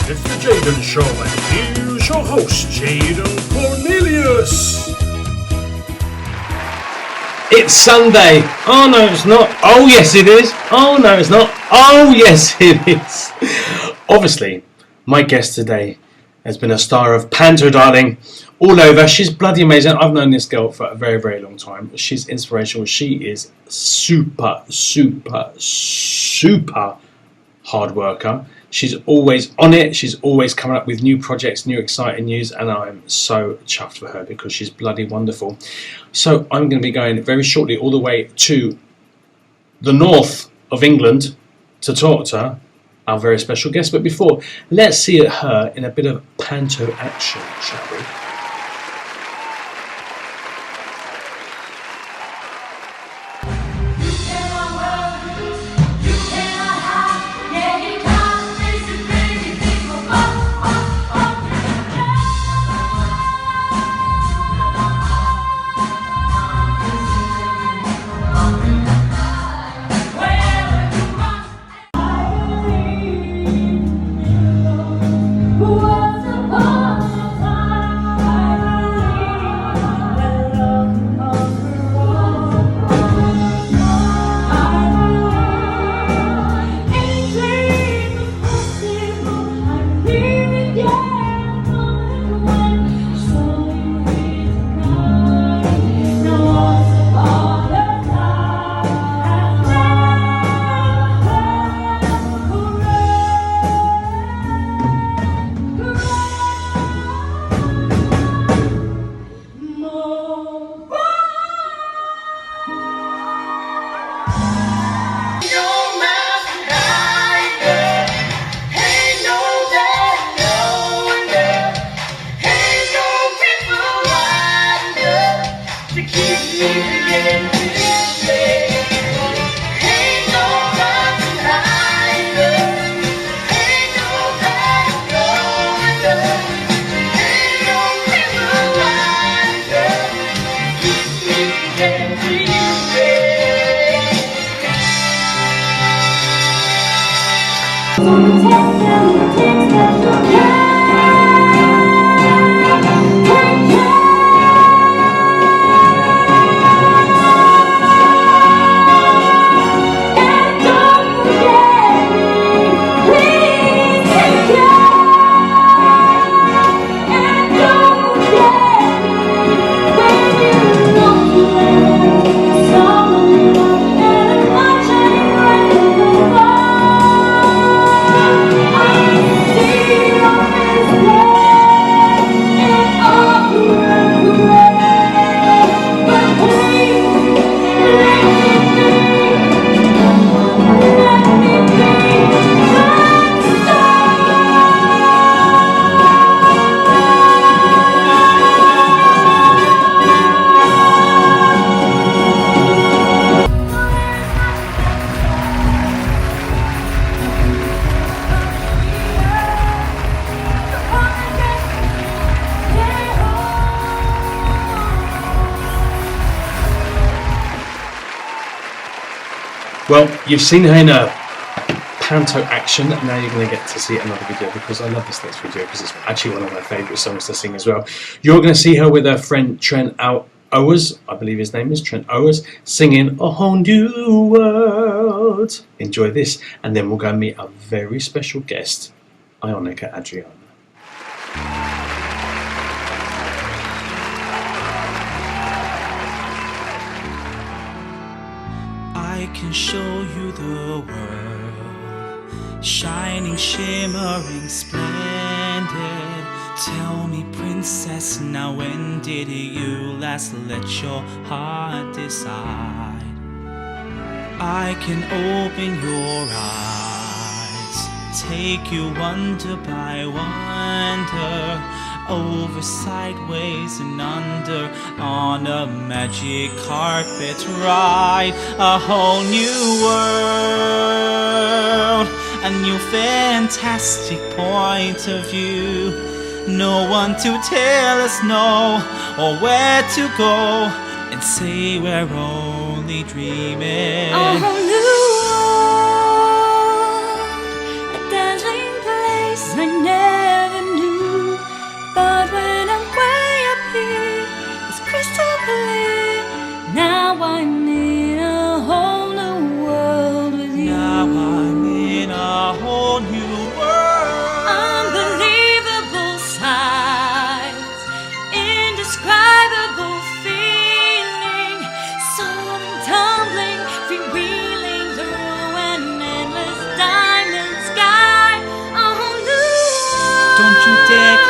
It's the Jaden Show, and here's your host, Jaden Cornelius. It's Sunday. Oh no, it's not. Oh yes, it is. Oh no, it's not. Oh yes, it is. Obviously, my guest today has been a star of Panto Darling all over. She's bloody amazing. I've known this girl for a very, very long time. She's inspirational. She is super hard worker. She's always on it. She's always coming up with new projects, new exciting news, and I'm so chuffed for her because she's bloody wonderful. So I'm going to be going very shortly all the way to the north of England to talk to her, our very special guest. But before, let's see her in a bit of panto action, shall we? Well, you've seen her in a panto action, and now you're going to get to see another video because I love this next video because it's actually one of my favourite songs to sing as well. You're going to see her with her friend Trent Owers, I believe his name is Trent Owers, singing A Whole New World. Enjoy this, and then we'll go and meet our very special guest, Ionica Adriana. I can show you the world, shining, shimmering, splendid. Tell me, princess, now when did you last let your heart decide? I can open your eyes, take you wonder by wonder, over, sideways, and under, on a magic carpet ride. A whole new world, a new fantastic point of view. No one to tell us no, or where to go, and say we're only dreaming. A whole new world, a dazzling place I never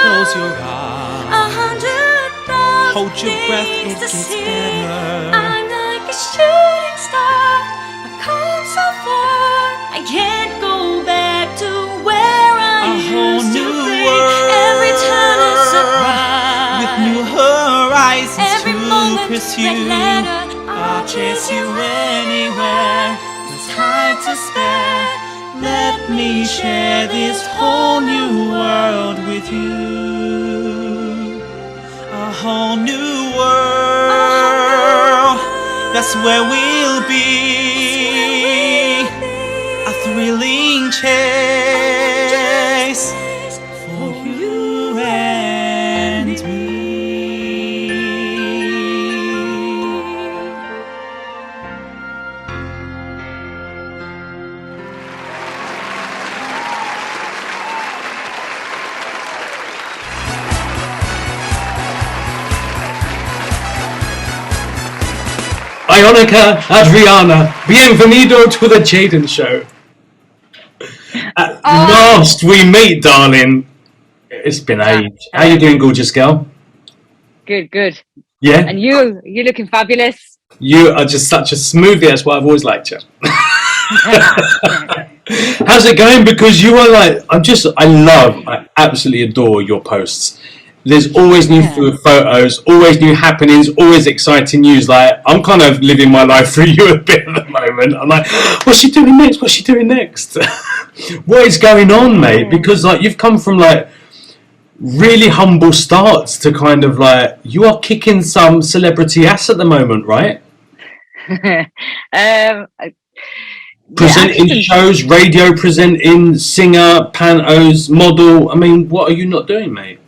Close your eyes. 100,000 Hold your breath, it things to gets see. better. I'm like a shooting star. I've come so far. I can't go back to where I used to be. Every turn is surprise. With new horizons Every to moment, pursue. red letter, I'll chase you anywhere. There's time to spare. Let me share this whole new world with you. A whole new world. That's where we'll be. A thrilling chase for you and me. Ionica Adriana, bienvenido to the Jaden Show. At last we meet, darling. It's been ages. How you doing, gorgeous girl? Good. Yeah? And you're looking fabulous. You are just such a smoothie. That's why I've always liked you. How's it going? Because you are like, I absolutely adore your posts. There's always new photos, always new happenings, always exciting news. Like, I'm kind of living my life through you a bit at the moment. I'm like, what's she doing next? What's she doing next? What is going on, mate? Because like you've come from like really humble starts to kind of like, you are kicking some celebrity ass at the moment, right? Presenting shows, radio presenting, singer, pantos, model. I mean, what are you not doing, mate?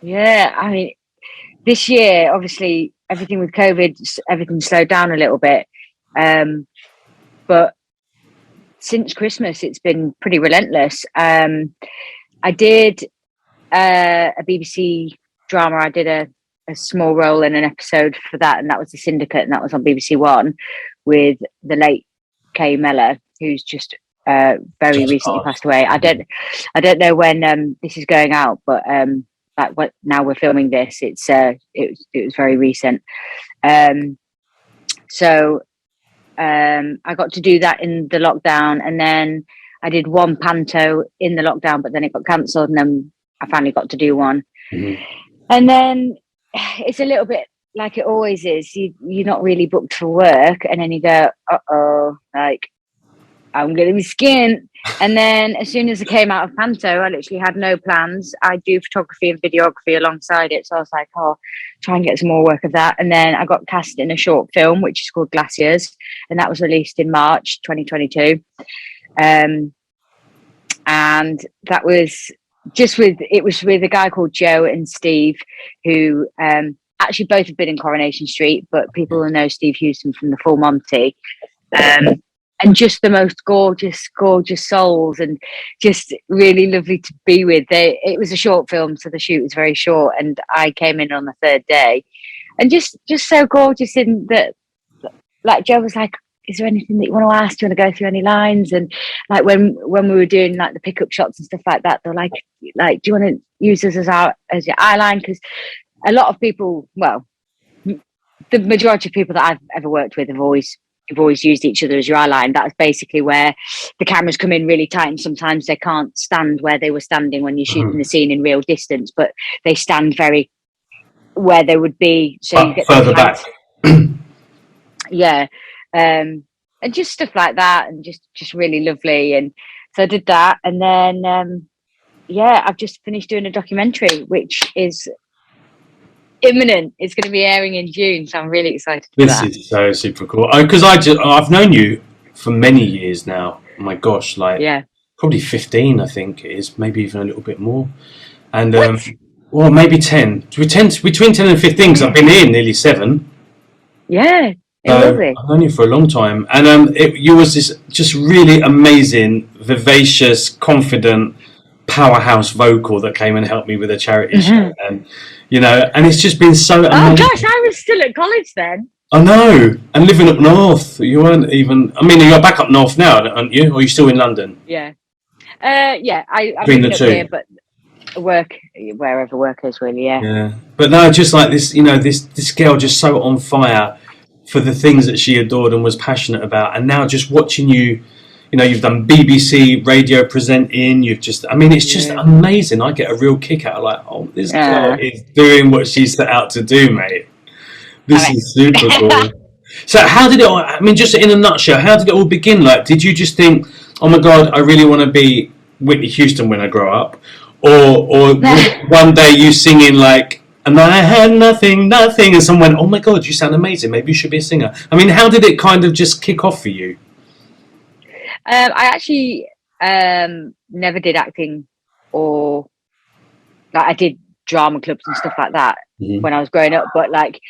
Yeah, I mean, this year, obviously, everything with COVID, everything slowed down a little bit. But since Christmas, it's been pretty relentless. I did a BBC drama. I did a small role in an episode for that, and that was The Syndicate, and that was on BBC One with the late Kay Mellor, who's just very recently passed away. I don't know when this is going out, but now we're filming this. It was very recent. So I got to do that in the lockdown, and then I did one panto in the lockdown, but then it got cancelled, and then I finally got to do one. Mm-hmm. And then it's a little bit like it always is. You're not really booked for work, and then you go, like, I'm going to be skint. And then as soon as I came out of panto, I literally had no plans. I do photography and videography alongside it. So I was like, try and get some more work of that. And then I got cast in a short film, which is called Glaciers. And that was released in March 2022. And that was it was with a guy called Joe and Steve, who actually both have been in Coronation Street, but people will know Steve Houston from the Full Monty. And just the most gorgeous souls, and just really lovely to be with. It was a short film, so the shoot was very short, and I came in on the third day, and just so gorgeous in that. Like Joe was like, "Is there anything that you want to ask? Do you want to go through any lines?" And like when we were doing like the pickup shots and stuff like that, they're like, "Do you want to use us as your eyeline?" Because a lot of people, well, the majority of people that I've ever worked with have always used each other as your eye line. That's basically where the cameras come in really tight, and sometimes they can't stand where they were standing when you're shooting the scene in real distance, but they stand very where they would be, so you get further back. Yeah. And just stuff like that, and just really lovely. And so I did that, and then I've just finished doing a documentary which is imminent. It's going to be airing in June, so I'm really excited for that. This is so super cool, because I've known you for many years now. Oh my gosh, probably 15, I think it is, maybe even a little bit more, and well, maybe 10. Between 10 and 15, because I've been here nearly 7. Yeah, lovely. I've known you for a long time, and you was this just really amazing, vivacious, confident powerhouse vocal that came and helped me with a charity show, and and it's just been so amazing. Oh gosh, I was still at college then. I know, and living up north, you weren't even. I mean, you're back up north now, aren't you? Or are you still in London? Yeah, I'm Between the up two. here, but work, wherever work is, really. Yeah, but no, just like this, this girl just so on fire for the things that she adored and was passionate about, and now just watching you, you've done BBC radio presenting. It's just amazing. I get a real kick out of like, oh, this girl is doing what she set out to do, mate. This is super cool. So how did it? Just in a nutshell, how did it all begin? Like, did you just think, oh my God, I really want to be Whitney Houston when I grow up? Or one day you singing like, and I had nothing, and someone went, oh my God, you sound amazing. Maybe you should be a singer. How did it kind of just kick off for you? I actually never did acting, or like I did drama clubs and stuff like that when I was growing up, but like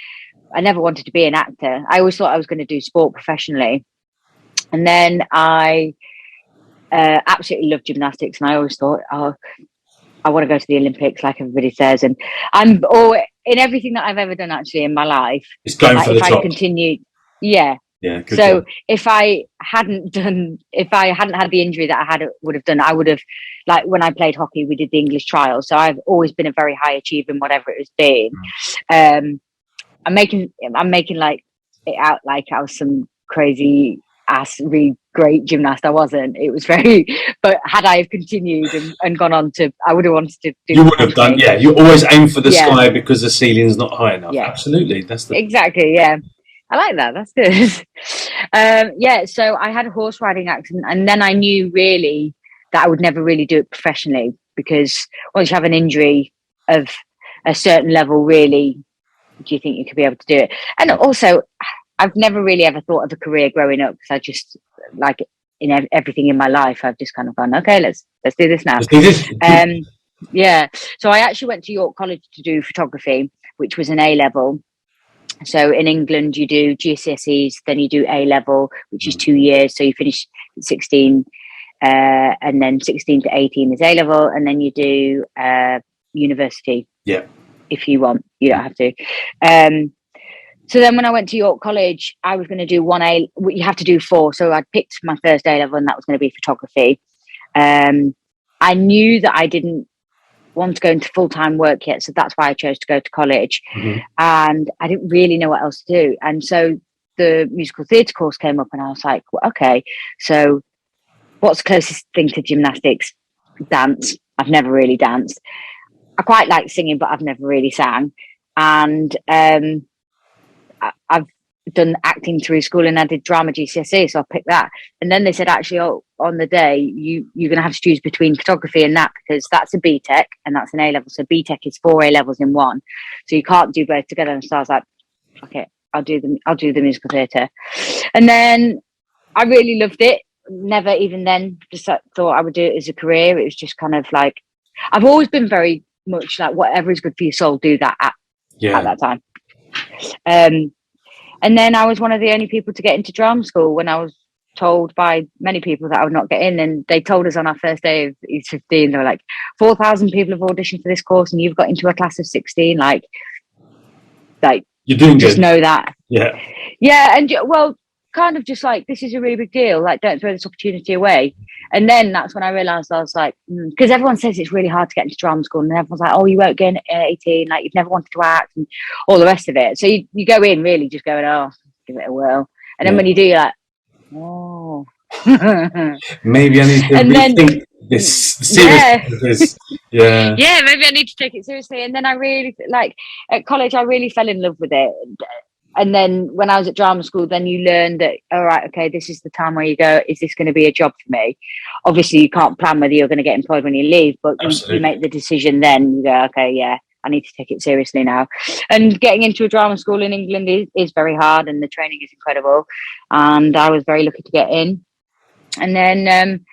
I never wanted to be an actor. I always thought I was going to do sport professionally, and then I absolutely loved gymnastics, and I always thought, I want to go to the Olympics, like everybody says, and I'm in everything that I've ever done actually in my life. It's going for the top. I continued, yeah. So job. If I hadn't had the injury that I would have done, I would have, like when I played hockey, we did the English trials. So I've always been a very high achiever in whatever it has been. I'm making like it out like I was some crazy ass, really great gymnast. I wasn't. It was but had I have continued and gone on to, I would have wanted to do. You would have done, yeah. You always aim for the sky because the ceiling's not high enough. Yeah. Absolutely, exactly. Yeah, I like that. That's good. So I had a horse riding accident, and then I knew really that I would never really do it professionally, because once you have an injury of a certain level, really, do you think you could be able to do it? And also, I've never really ever thought of a career growing up, because I just, like in everything in my life, I've just kind of gone, okay, let's do this now. So I actually went to York College to do photography, which was an A-level. So in England, you do GCSEs, then you do A-level, which is 2 years. So you finish 16, and then 16 to 18 is A-level, and then you do university. Yeah. If you want, you don't have to. So then when I went to York College, I was going to do 1A. You have to do 4. So I picked my first A-level, and that was going to be photography. I knew that I didn't want to go into full-time work yet, so that's why I chose to go to college. And I didn't really know what else to do. And so the musical theatre course came up, and I was like, well, okay, so what's the closest thing to gymnastics? Dance. I've never really danced. I quite like singing, but I've never really sang. And I've done acting through school, and I did drama GCSE, so I picked that. And then they said, actually, on the day, you're going to have to choose between photography and that, because that's a BTEC and that's an A-level. So BTEC is 4 A-levels in one, so you can't do both together. And so I was like, okay, I'll do the musical theatre. And then I really loved it. Never even then just thought I would do it as a career. It was just kind of like, I've always been very much like, whatever is good for your soul, do that at that time. And then I was one of the only people to get into drama school, when I was told by many people that I would not get in. And they told us on our first day of East 15, they were like, 4,000 people have auditioned for this course, and you've got into a class of 16. Like you're doing just good. Know that. Yeah. And well, kind of just like, this is a really big deal. Like, don't throw this opportunity away. And then that's when I realised, I was like, because everyone says it's really hard to get into drama school, and everyone's like, oh, you won't get in at 18, like you've never wanted to act, and all the rest of it. So you go in really just going, oh, give it a whirl. And then when you do, you're like, oh. Maybe I need to rethink this seriously. Yeah, maybe I need to take it seriously. And then I really, like, at college, I really fell in love with it. And then when I was at drama school, then you learn that, all right, okay, this is the time where you go, is this going to be a job for me? Obviously, you can't plan whether you're going to get employed when you leave, but you make the decision then. You go, okay, yeah, I need to take it seriously now. And getting into a drama school in England is very hard, and the training is incredible. And I was very lucky to get in. And then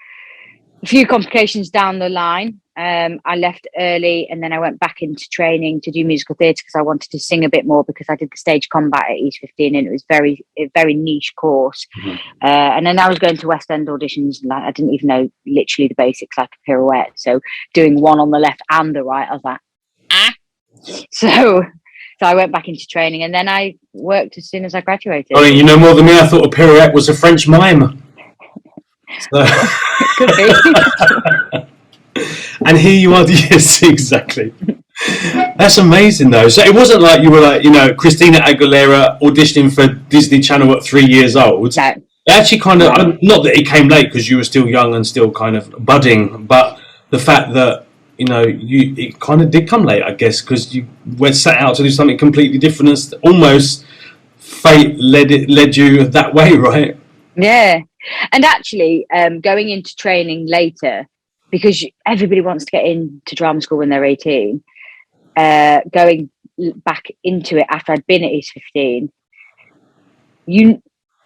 a few complications down the line. I left early, and then I went back into training to do musical theatre, because I wanted to sing a bit more, because I did the stage combat at East 15, and it was a very niche course. And then I was going to West End auditions, and I didn't even know literally the basics, like a pirouette. So doing one on the left and the right, I was like, So I went back into training, and then I worked as soon as I graduated. Oh, you know more than me. I thought a pirouette was a French mime. So. Could be. And here you are. Yes, exactly. That's amazing, though. So it wasn't like you were like, Christina Aguilera auditioning for Disney Channel at 3 years old. No. It actually kind of, not that it came late because you were still young and still kind of budding, but the fact that, it kind of did come late, I guess, because you went set out to do something completely different and almost fate led you that way, right? Yeah. And actually, going into training later, because everybody wants to get into drama school when they're 18, going back into it after I'd been at age 15,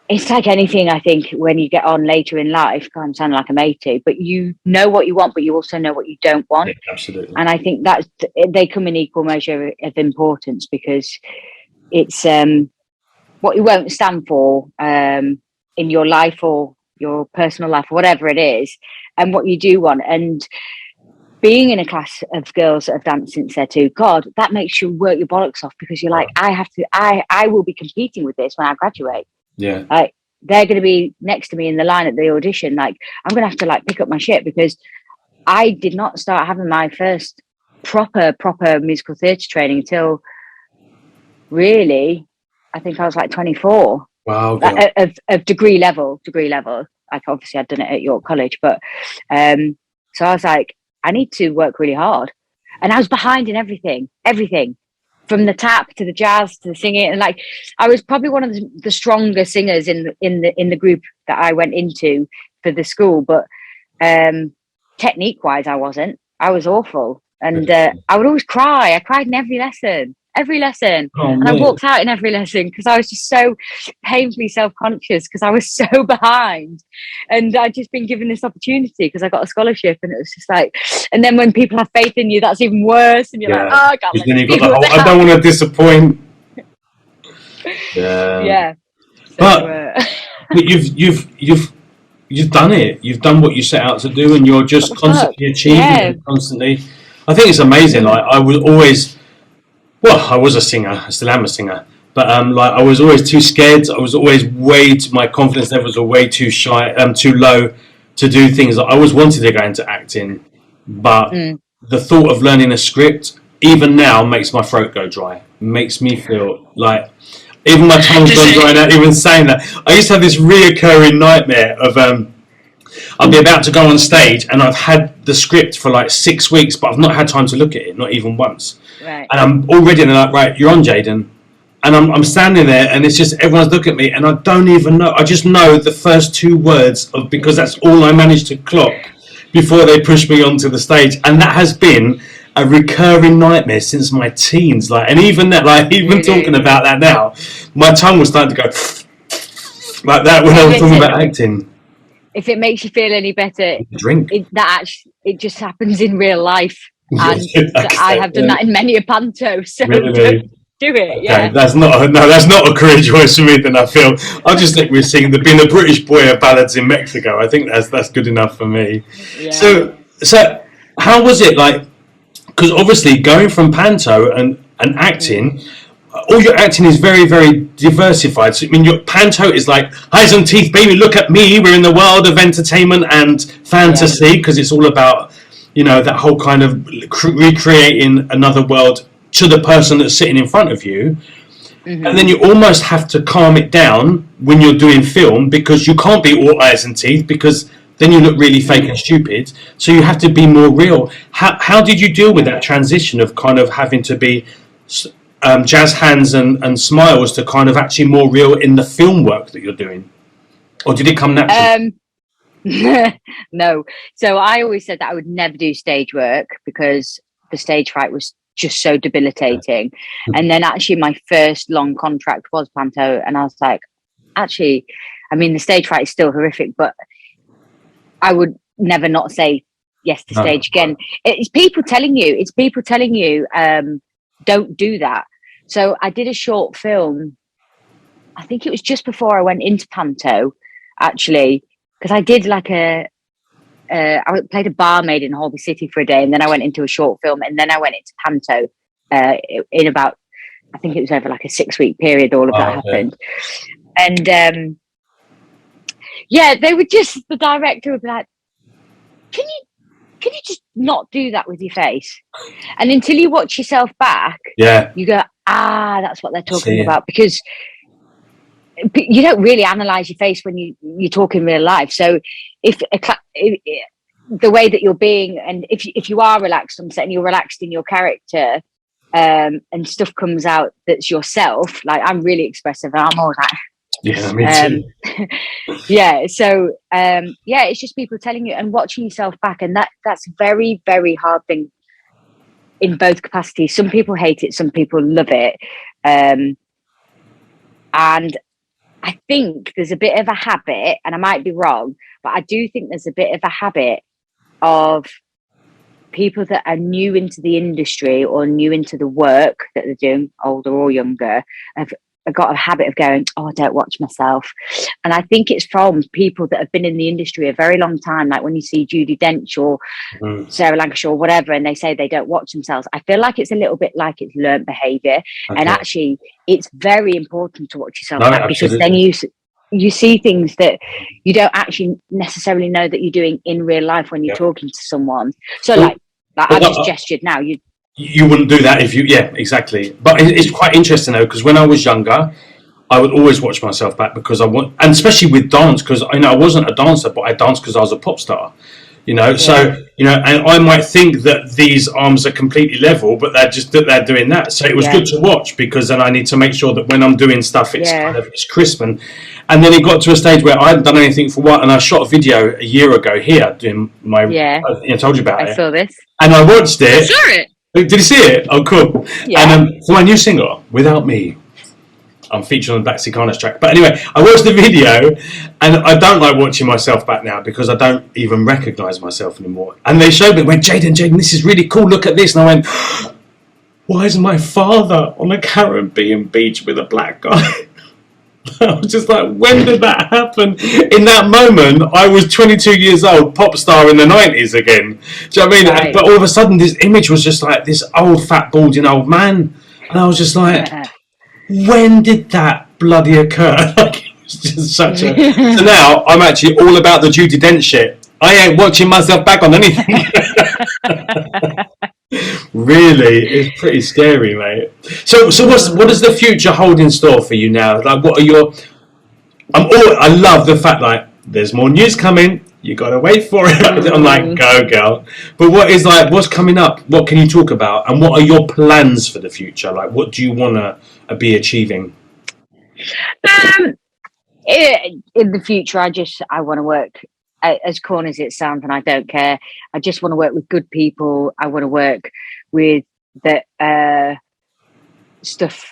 it's like anything, I think, when you get on later in life. I'm sounding like I'm 80, but you know what you want, but you also know what you don't want. Yeah, absolutely. And I think that they come in equal measure of importance, because it's what you won't stand for in your life or your personal life, or whatever it is, and what you do want. And being in a class of girls that have danced since they're 2, God, that makes you work your bollocks off, because you're like, I will be competing with this when I graduate. Yeah. Like, they're going to be next to me in the line at the audition. Like, I'm going to have to like pick up my shit, because I did not start having my first proper musical theatre training until really, I think I was like 24. Wow. Of degree level. Like, obviously I'd done it at York College, but so I was like, I need to work really hard. And I was behind in everything. From the tap to the jazz to the singing, and like, I was probably one of the stronger singers in the group that I went into for the school. But technique wise, I wasn't. I was awful, and I would always cry. I cried in every lesson, and I walked out in every lesson because I was just so painfully self-conscious, because I was so behind, and I'd just been given this opportunity because I got a scholarship, and it was just like, and then when people have faith in you, that's even worse, and you're like, oh, I can't let then you've got the whole, I don't want to disappoint. Yeah. So, but you've done it. You've done what you set out to do, and you're just constantly achieving it, constantly. I think it's amazing. Like, I was a singer. I still am a singer. But I was always too scared. I was always my confidence levels were way too shy, too low to do things. I always wanted to go into acting, but the thought of learning a script, even now, makes my throat go dry. Makes me feel like even my tongue's gone dry now. Even saying that, I used to have this reoccurring nightmare of I'll be about to go on stage, and I've had the script for like 6 weeks, but I've not had time to look at it, not even once. Right. And I'm already like, right, you're on, Jaden. And I'm standing there, and it's just everyone's looking at me, and I don't even know. I just know the first 2 words because that's all I managed to clock before they pushed me onto the stage. And that has been a recurring nightmare since my teens. Like, and even that, like, even talking about that now, my tongue was starting to go like that when I was talking about acting. If it makes you feel any better, drink. It just happens in real life, and I have done that in many a panto. So really? Do it. Yeah. Okay, that's not a career choice for me. Then I feel I just think we're seeing being a British boy of ballads in Mexico. I think that's good enough for me. Yeah. So how was it like? Because obviously going from panto and acting. All your acting is very, very diversified. So, I mean, your panto is like eyes and teeth, baby. Look at me. We're in the world of entertainment and fantasy, because it's all about, that whole kind of recreating another world to the person that's sitting in front of you. Mm-hmm. And then you almost have to calm it down when you're doing film, because you can't be all eyes and teeth, because then you look really fake and stupid. So you have to be more real. How did you deal with that transition of kind of having to be jazz hands and smiles to kind of actually more real in the film work that you're doing? Or did it come naturally? No. So I always said that I would never do stage work, because the stage fright was just so debilitating. And then actually my first long contract was panto, and I was like, actually, I mean, the stage fright is still horrific, but I would never not say yes to stage again. It's people telling you, don't do that. So I did a short film. I think it was just before I went into panto, actually, because I did like I played a barmaid in Holby City for a day, and then I went into a short film, and then I went into panto in about, I think it was over like a 6-week period. All of that happened, and they would just, the director would be like, can you just not do that with your face. And until you watch yourself back, you go, that's what they're talking about, because you don't really analyze your face when you talk in real life. So if the way that you're being, and if you are relaxed on set and you're relaxed in your character, and stuff comes out that's yourself, like I'm really expressive and I'm all like, yeah, me too. So it's just people telling you and watching yourself back, and that's a very, very hard thing in both capacities. Some people hate it, some people love it, and I think there's a bit of a habit, and I might be wrong, but I do think there's a bit of a habit of people that are new into the industry or new into the work that they're doing, older or younger, have got a habit of going, I don't watch myself. And I think it's from people that have been in the industry a very long time, like when you see Judi Dench or Sarah Lancashire or whatever, and they say they don't watch themselves. I feel like it's a little bit like it's learned behaviour. And actually it's very important to watch yourself back, because then you see things that you don't actually necessarily know that you're doing in real life when you're talking to someone. So like I've just gestured now, you wouldn't do that if you, exactly. But it's quite interesting though, because when I was younger, I would always watch myself back, because and especially with dance, because I wasn't a dancer, but I danced because I was a pop star, so, and I might think that these arms are completely level, but they're doing that. So it was good to watch, because then I need to make sure that when I'm doing stuff, it's kind of, it's crisp. And then it got to a stage where I hadn't done anything for a while, and I shot a video a year ago here doing my, I told you about it. I saw this. And I watched it. I saw it. Did you see it? Oh, cool. Yeah. And for my new single, Without Me, I'm featured on the Black Sea Carnage track. But anyway, I watched the video, and I don't like watching myself back now, because I don't even recognise myself anymore. And they showed me, went, Jaden, this is really cool, look at this. And I went, why is my father on a Caribbean beach with a black guy? I was just like, when did that happen? In that moment, I was 22 years old, pop star in the 90s again. Do you know what I mean? Right. But all of a sudden, this image was just like this old, fat, balding old man. And I was just like, when did that bloody occur? Like, it was just such a... So now, I'm actually all about the Judi Dench shit. I ain't watching myself back on anything. Really, it's pretty scary, mate. So what does the future hold in store for you now? Like, what are your... I love the fact, like, there's more news coming, you gotta wait for it. I'm like, go girl. But what's coming up? What can you talk about? And what are your plans for the future? Like, what do you want to be achieving? In the future, I want to work, as corny as it sounds, and I don't care. I just want to work with good people. I want to work with the stuff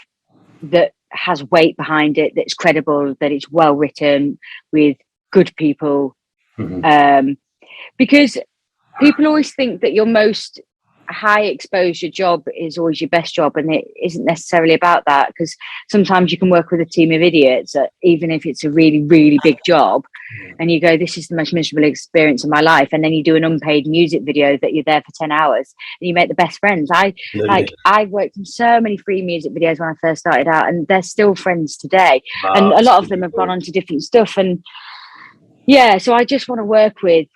that has weight behind it, that's credible, that it's well written, with good people. Because people always think that your most high exposure job is always your best job, and it isn't necessarily about that, because sometimes you can work with a team of idiots, even if it's a really, really big job, and you go, this is the most miserable experience of my life, and then you do an unpaid music video that you're there for 10 hours and you make the best friends. I worked in so many free music videos when I first started out, and they're still friends today. And a lot of them have gone on to different stuff, and so I just want to work with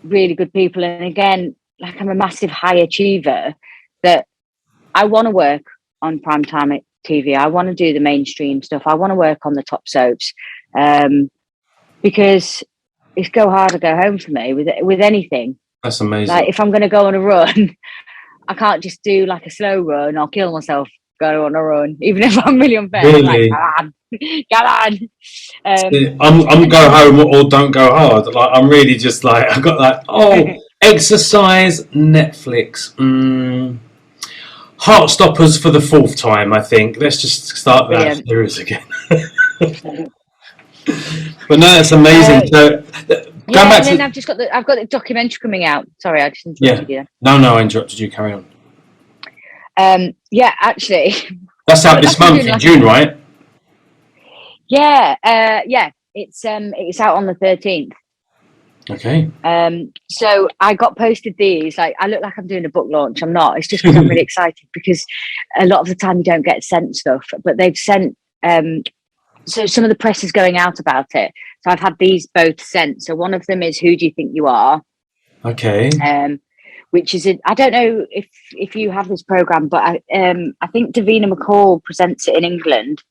really good people. And again, like, I'm a massive high achiever, that I want to work on primetime TV. I want to do the mainstream stuff. I want to work on the top soaps, because it's go hard or go home for me with anything. That's amazing. Like, if I'm going to go on a run, I can't just do like a slow run. I'll kill myself go on a run, even if I'm really unfair. Really? I'm like, come on. I'm go home or don't go hard. Like, I'm really just like, I got like, exercise, Netflix, Heartstoppers for the 4th time, I think. Let's just start that series again. But no, that's amazing. I've got the documentary coming out. Sorry, I just interrupted you. No, I interrupted you. Carry on. Actually, that's out this month in June, right? Yeah. It's out on the 13th. Okay. So I got posted these. Like, I look like I'm doing a book launch. I'm not. It's just because I'm really excited, because a lot of the time you don't get sent stuff, but they've sent. So some of the press is going out about it. So I've had these both sent. So one of them is Who Do You Think You Are? Okay. which is I don't know if you have this program, but I think Davina McCall presents it in England,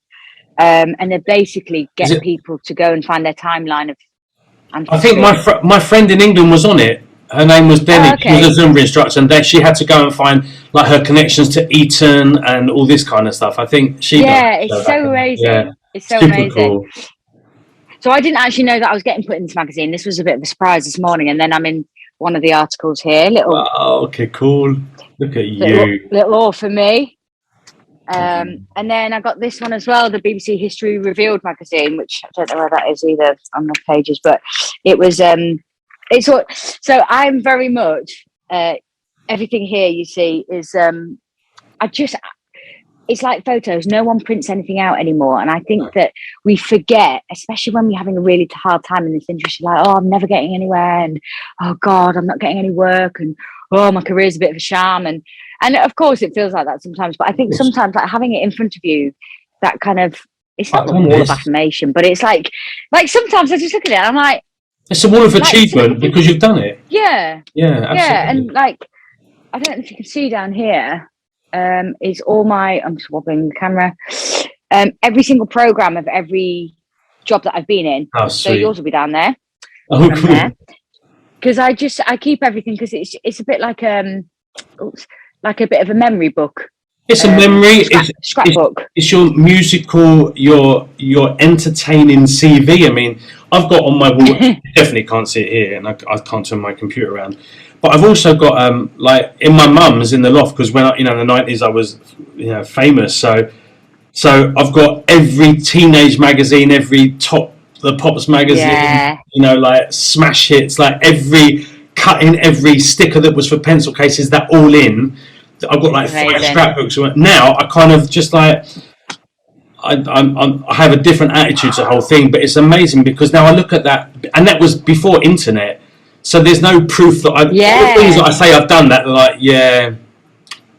and they basically get people to go and find their timeline of ancestry. I think my friend in England was on it. Her name was Denny. Oh, okay. She was a Zumba instructor, and then she had to go and find like her connections to Eton and all this kind of stuff. I think she. Yeah, it's so amazing. Yeah. It's so super amazing. Cool. So I didn't actually know that I was getting put in this magazine. This was a bit of a surprise this morning, and then I'm in one of the articles here. Wow, okay, cool. Look at you. Little all for me. And then I got this one as well, the BBC History Revealed magazine, which I don't know where that is either on the pages, but it was so I'm very much everything here you see is it's like photos. No one prints anything out anymore, and I think that we forget, especially when we're having a really hard time in this industry, like, oh, I'm never getting anywhere, and oh God, I'm not getting any work, and oh, my career's a bit of a sham, and of course it feels like that sometimes, but I think sometimes like having it in front of you, that kind of, it's not the wall of affirmation, but it's like sometimes I just look at it and I'm like, it's a wall of achievement because you've done it. Yeah, absolutely. Yeah, and like, I don't know if you can see down here, is all my, I'm just wobbling the camera, every single program of every job that I've been in. Oh, so yours will be down there. Oh, cool. Because I keep everything because it's a bit like a bit of a memory book. It's a memory. Scrapbook. It's your musical, your entertaining CV. I mean, I've got on my wall. You definitely can't see it here, and I can't turn my computer around. But I've also got like in my mum's in the loft, because when in the 90s I was famous. So I've got every teenage magazine, every the Pops magazine, like smash hits, like every cut in, every sticker that was for pencil cases, that all in. I've got like 5 scrapbooks. Now I kind of just like I have a different attitude to the whole thing, but it's amazing because now I look at that, and that was before internet, so there's no proof that all the things that I say I've done that, like,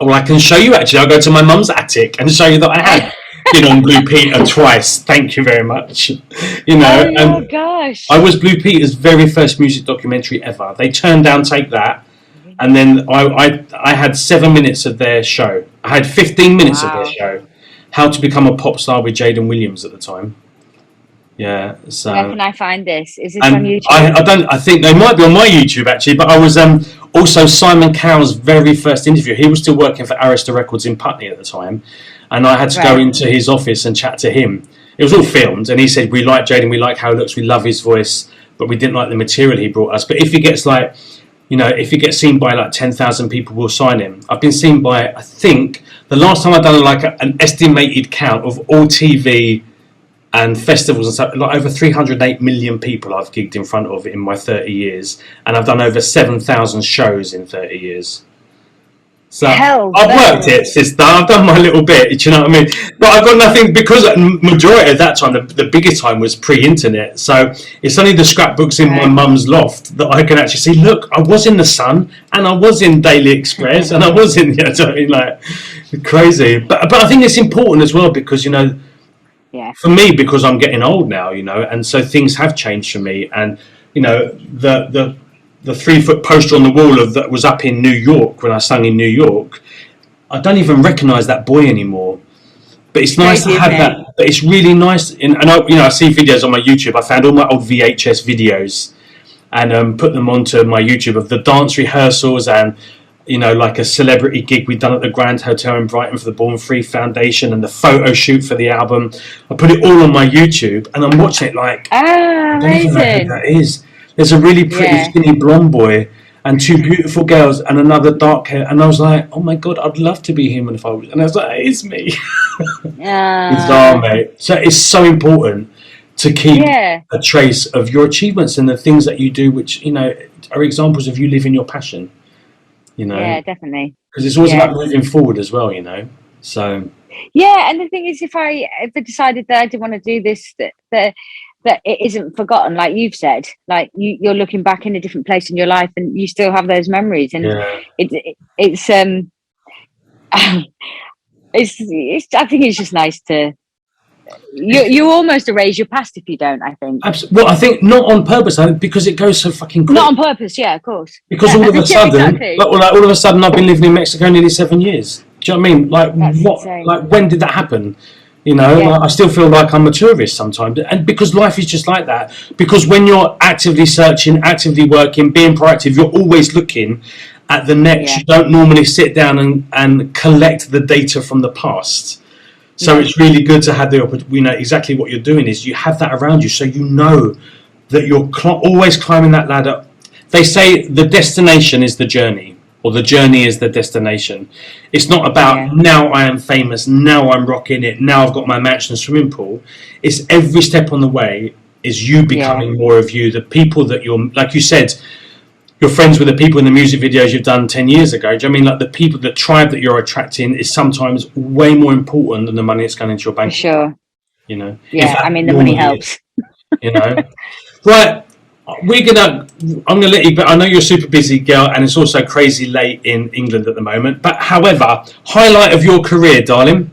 well, I can show you actually. I'll go to my mum's attic and show you that I had been on Blue Peter twice. Thank you very much. Oh gosh. I was Blue Peter's very first music documentary ever. They turned down Take That, and then I had 7 minutes of their show. I had 15 minutes of their show. How to Become a Pop Star with Jaden Williams at the time. Yeah. So where can I find this? Is this on YouTube? I think they might be on my YouTube actually, but I was also Simon Cowell's very first interview. He was still working for Arista Records in Putney at the time, and I had to go into his office and chat to him. It was all filmed, and he said, we like Jaden, we like how he looks, we love his voice, but we didn't like the material he brought us. But if he gets like, if he gets seen by like 10,000 people, we'll sign him. I've been seen by, I think, the last time I've done like an estimated count of all TV and festivals and stuff, like over 308 million people I've gigged in front of in my 30 years, and I've done over 7,000 shows in 30 years. So I've worked it, sister. I've done my little bit. Do you know what I mean? But I've got nothing, because majority of that time, the biggest time was pre-internet. So it's only the scrapbooks in my mum's loft that I can actually see. Look, I was in the Sun, and I was in Daily Express, and I was in like crazy. But I think it's important as well because for me, because I'm getting old now, and so things have changed for me, and the 3-foot poster on the wall that was up in New York when I sang in New York, I don't even recognise that boy anymore. But it's nice to have that. But it's really nice. And I see videos on my YouTube. I found all my old VHS videos and put them onto my YouTube of the dance rehearsals and like a celebrity gig we'd done at the Grand Hotel in Brighton for the Born Free Foundation and the photo shoot for the album. I put it all on my YouTube, and I'm watching it like, amazing. That is. There's a really pretty skinny blonde boy and 2 beautiful girls and another dark hair, and I was like, oh my God, I'd love to be him. And I was like, it's me. Bizarre, mate. So it's so important to keep a trace of your achievements and the things that you do, which are examples of you living your passion. Yeah, definitely. Because it's always about moving forward as well. So and the thing is, if I decided that I didn't want to do this, that it isn't forgotten, like you've said, like you're looking back in a different place in your life and you still have those memories, and it's I think it's just nice to You almost erase your past if you don't, I think. Well, I think not on purpose, I think, because it goes so fucking quick. Not on purpose, yeah, of course. Because all of a sudden, all of a sudden, I've been living in Mexico nearly 7 years. Do you know what I mean? Like, That's what? insane. Like, when did that happen? You know, Yeah. like, I still feel like I'm a tourist sometimes, and because life is just like that. Because when you're actively searching, actively working, being proactive, you're always looking at the next. Yeah. You don't normally sit down and collect the data from the past. So it's really good to have the opportunity. You know exactly what you're doing is you have that around you, so you know that you're always climbing that ladder. They say the destination is the journey, or the journey is the destination. It's not about now I am famous, now I'm rocking it, now I've got my mansion and swimming pool. It's every step on the way is you becoming more of you. The people that you're, like you said, you're friends with the people in the music videos you've done 10 years ago. Do you know what I mean? Like the people, the tribe that you're attracting is sometimes way more important than the money that's going into your bank. For sure. You know? Yeah, I mean, the money helps. You know? Right. I'm gonna let you, but I know you're a super busy girl and it's also crazy late in England at the moment. But however, highlight of your career, darling,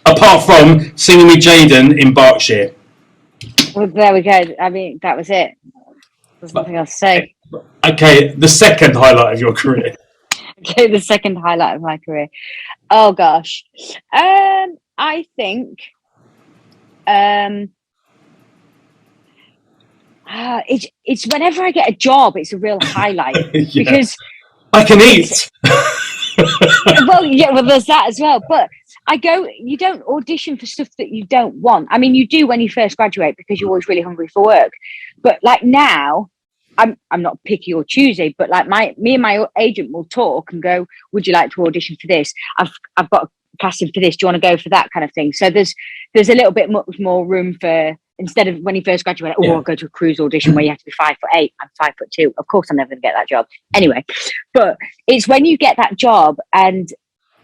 apart from singing with Jaden in Berkshire. Well, there we go. I mean, that was it. There's nothing else to say. Okay, the second highlight of your career. Okay, the second highlight of my career. Oh gosh. I think it's whenever I get a job, it's a real highlight because I can eat. well, there's that as well. But you don't audition for stuff that you don't want. I mean, you do when you first graduate because you're always really hungry for work. But like now, I'm not picky or choosy, but like me and my agent will talk and go, would you like to audition for this? I've got a casting for this. Do you want to go for that kind of thing? So there's a little bit much more room for, instead of when you first graduate, I'll go to a cruise audition where you have to be 5'8". I'm 5'2". Of course I'm never gonna get that job. Anyway, but it's when you get that job and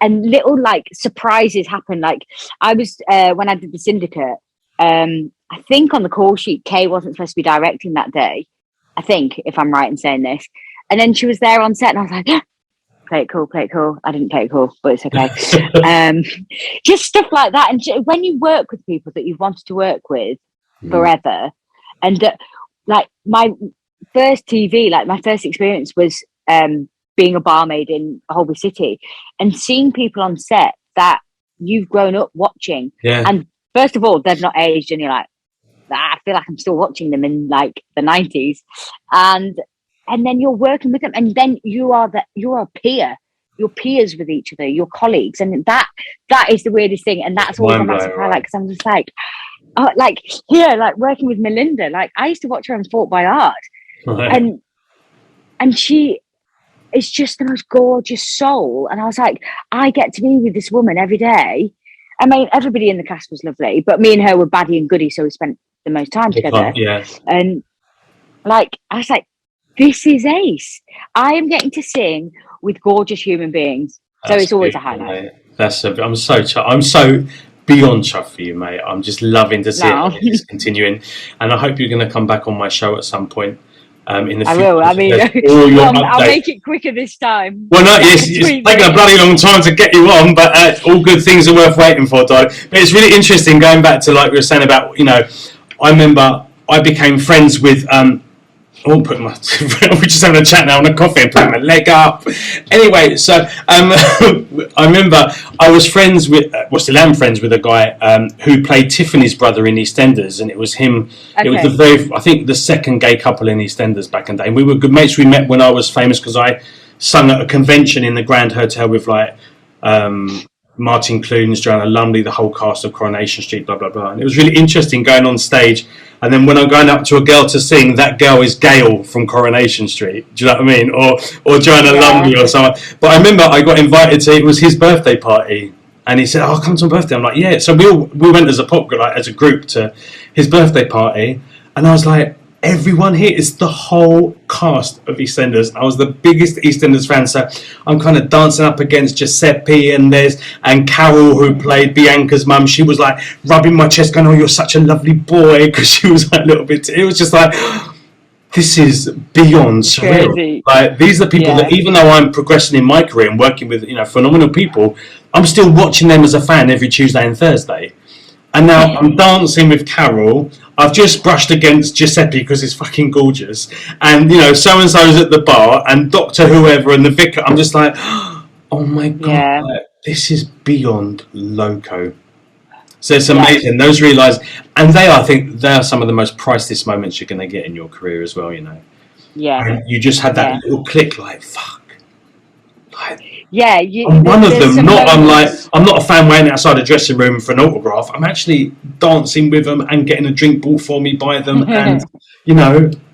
little like surprises happen. Like I was when I did the Syndicate, I think on the call sheet Kay wasn't supposed to be directing that day. I think, if I'm right in saying this. And then she was there on set and I was like, play it cool. I didn't play it cool, but it's okay. Just stuff like that. And when you work with people that you've wanted to work with forever, and like my first TV, like my first experience was being a barmaid in Holby City and seeing people on set that you've grown up watching. Yeah. And first of all, they've not aged and you're like, I feel like I'm still watching them in like the 90s, and then you're working with them, and then you're a peer. You're peers with each other, your colleagues, and that is the weirdest thing, and that's always a massive highlight because I'm just like, like here, like working with Melinda. Like I used to watch her on Fought by Art, and she is just the most gorgeous soul, and I was like, I get to be with this woman every day. I mean, everybody in the cast was lovely, but me and her were baddie and goodie, so we spent the most time together. And like I was like, this is ace. I am getting to sing with gorgeous human beings. So it's always a highlight. I'm so beyond chuffed for you, mate. I'm just loving to see it continuing, and I hope you're going to come back on my show at some point. In the future. I will. I mean, I'll make it quicker this time. Well, no, it's taken a bloody long time to get you on, but all good things are worth waiting for, darling. But it's really interesting going back to like we were saying about, you know, I remember I became friends with I won't put my. We're just having a chat now on a coffee and putting my leg up. Anyway, so I remember I was friends with, still am friends with a guy who played Tiffany's brother in EastEnders, and it was him. Okay. It was I think the second gay couple in EastEnders back in the day. And we were good mates. We met when I was famous because I sung at a convention in the Grand Hotel with like Martin Clunes, Joanna Lumley, the whole cast of Coronation Street, blah blah blah. And it was really interesting going on stage. And then when I'm going up to a girl to sing, that girl is Gail from Coronation Street. Do you know what I mean? Or Joanna Lumley or someone. But I remember I got invited to, it was his birthday party. And he said, oh, come to my birthday. I'm like, yeah. So we went as a pop group, like, as a group to his birthday party. And I was like, everyone here is the whole cast of EastEnders. I was the biggest EastEnders fan, so I'm kind of dancing up against Giuseppe and Carol, who played Bianca's mum. She was like rubbing my chest, going, "Oh, you're such a lovely boy," because she was like a little bit. It was just like, this is beyond surreal. Crazy. Like these are people that, even though I'm progressing in my career and working with phenomenal people, I'm still watching them as a fan every Tuesday and Thursday. and now I'm dancing with Carol. I've just brushed against Giuseppe because he's fucking gorgeous, and so and so's at the bar, and Doctor whoever and the vicar. I'm just like, oh my god, Yeah. this is beyond loco. So it's amazing. Those and I think they are some of the most priceless moments you're going to get in your career as well. Yeah. And you just had that little click, like fuck. Like, yeah, I'm one of them. Moments. I'm not a fan waiting outside a dressing room for an autograph. I'm actually dancing with them and getting a drink bought for me by them, and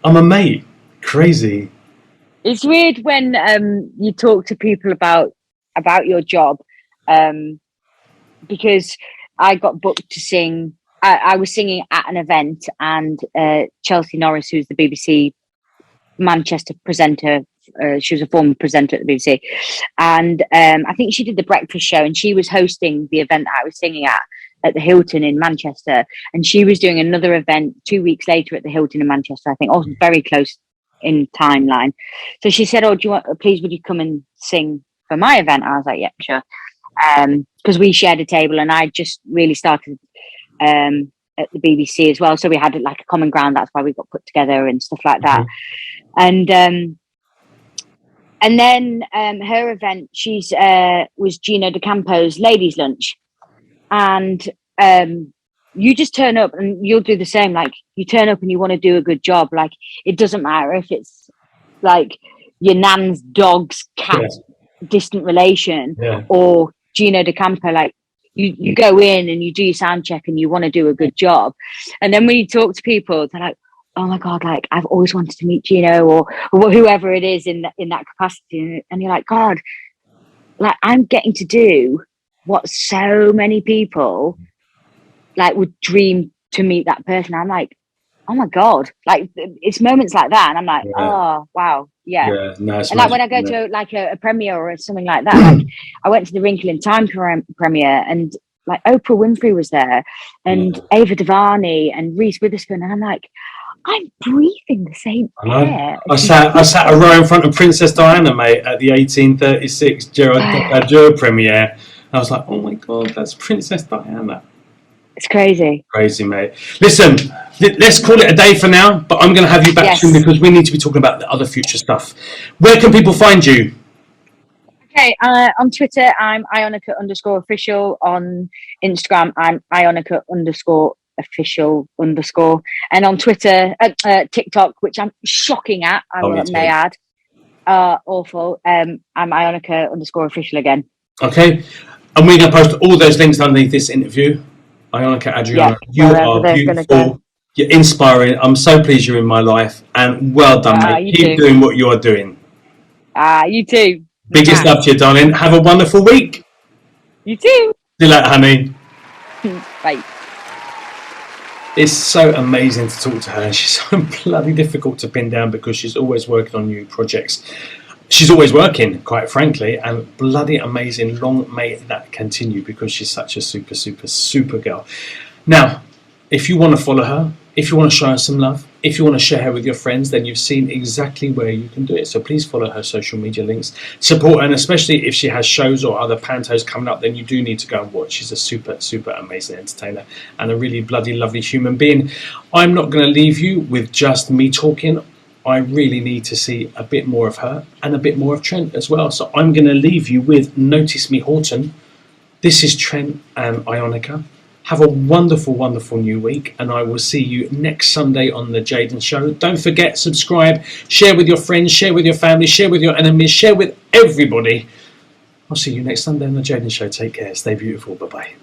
I'm a mate. Crazy. It's weird when you talk to people about your job, because I got booked to sing. I was singing at an event, and Chelsea Norris, who's the BBC Manchester presenter, she was a former presenter at the BBC, and I think she did the breakfast show, and she was hosting the event that I was singing at the Hilton in Manchester, and she was doing another event 2 weeks later at the Hilton in Manchester, I think, also very close in timeline. So she said, "Oh, please would you come and sing for my event?" I was like, "Yeah, sure," because we shared a table, and I just really started at the BBC as well, so we had like a common ground. That's why we got put together and stuff like that. And then her event, was Gino D'Acampo's Ladies' Lunch, and you just turn up and you'll do the same. Like, you turn up and you want to do a good job. Like, it doesn't matter if it's like your nan's dog's cat, distant relation, or Gino D'Acampo. Like, you go in and you do your sound check and you want to do a good job. And then when you talk to people, they're like, "Oh my god, like I've always wanted to meet Gino or whoever it is in that capacity." And you're like, God, like I'm getting to do what so many people like would dream to meet that person. I'm like, oh my god, like it's moments like that, and I'm like, oh wow, yeah. Nice. And like when I go to like a premiere or something like that, like I went to the Wrinkle in Time premiere, and like Oprah Winfrey was there, and Ava DuVernay and Reese Witherspoon, and I'm like, I'm breathing the same air. I sat a row in front of Princess Diana, mate, at the 1836 Gerard Jour premiere. I was like, oh my god, that's Princess Diana. It's crazy. Crazy, mate. Listen, let's call it a day for now, but I'm going to have you back soon because we need to be talking about the other future stuff. Where can people find you? Okay, on Twitter, I'm Ionica_official. On Instagram, I'm Ionica_official_. And on Twitter, TikTok, which I'm shocking at, may add. Awful. I'm Ionica_official again. Okay. And we're going to post all those links underneath this interview. Ionica Adriana, you are beautiful. You're inspiring. I'm so pleased you're in my life. And well done, mate. Keep doing what you are doing. You too. Biggest love to you, darling. Have a wonderful week. You too. See you later, honey. Bye. It's so amazing to talk to her. She's so bloody difficult to pin down because she's always working on new projects. She's always working, quite frankly, and bloody amazing. Long may that continue because she's such a super, super, super girl. Now, if you want to follow her, if you want to show her some love, if you want to share her with your friends, then you've seen exactly where you can do it. So please follow her social media links, support her, and especially if she has shows or other pantos coming up, then you do need to go and watch. She's a super, super amazing entertainer and a really bloody lovely human being. I'm not going to leave you with just me talking. I really need to see a bit more of her and a bit more of Trent as well. So I'm going to leave you with Notice Me Horton. This is Trent and Ionica. Have a wonderful, wonderful new week, and I will see you next Sunday on the Jaden Show. Don't forget, subscribe, share with your friends, share with your family, share with your enemies, share with everybody. I'll see you next Sunday on the Jaden Show. Take care. Stay beautiful. Bye-bye.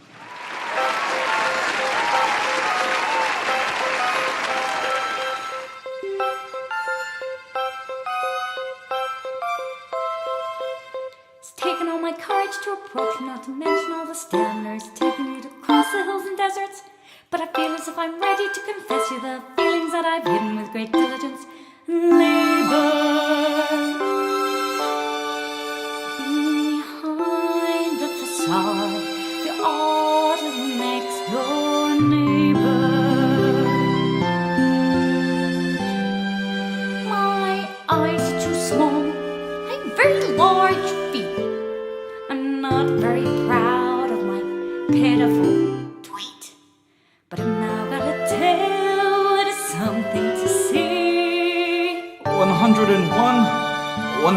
Taking all my courage to approach, not to mention all the standards, taking me to cross the hills and deserts. But I feel as if I'm ready to confess you the feelings that I've hidden with great diligence and labor. Behind the facade, the odd little next door neighbor. My eyes are too small, I'm very large feet. I'm not very proud of my pitiful tweet.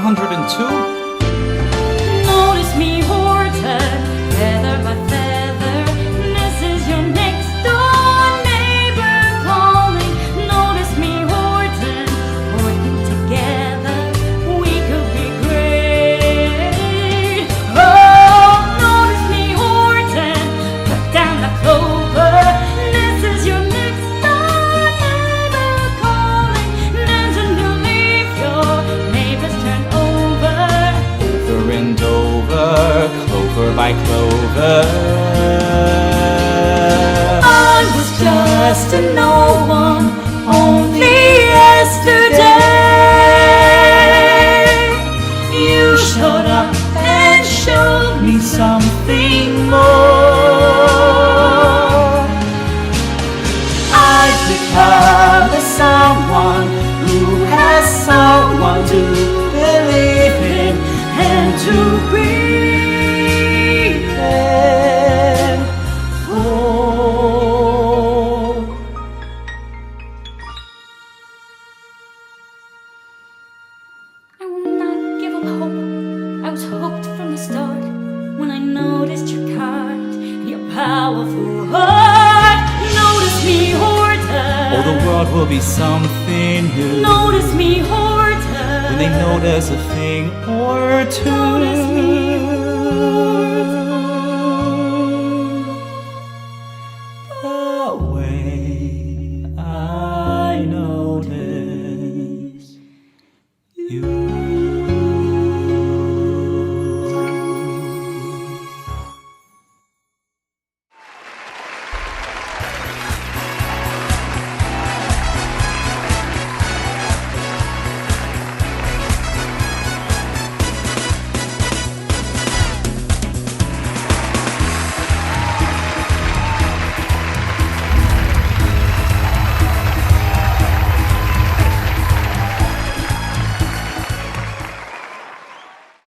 102. Notice me, Horton, feather by feather. This is your next door neighbor calling. Notice me, Horton, working together, we could be great. Oh, notice me, Horton, put down the clover. This is your next door neighbor calling. There's a new leaf, your neighbors turn over. Over and over, clover by clover. I was just a no one only yesterday. You showed up and showed me something more. I've become the someone who has someone to believe in and to breathe in for. I will not give up hope. I was hooked from the start when I noticed your kind, your powerful heart. Notice me, Horton. Oh, the world will be something new Notice me, Horton. when they notice a thing or two. Notice me,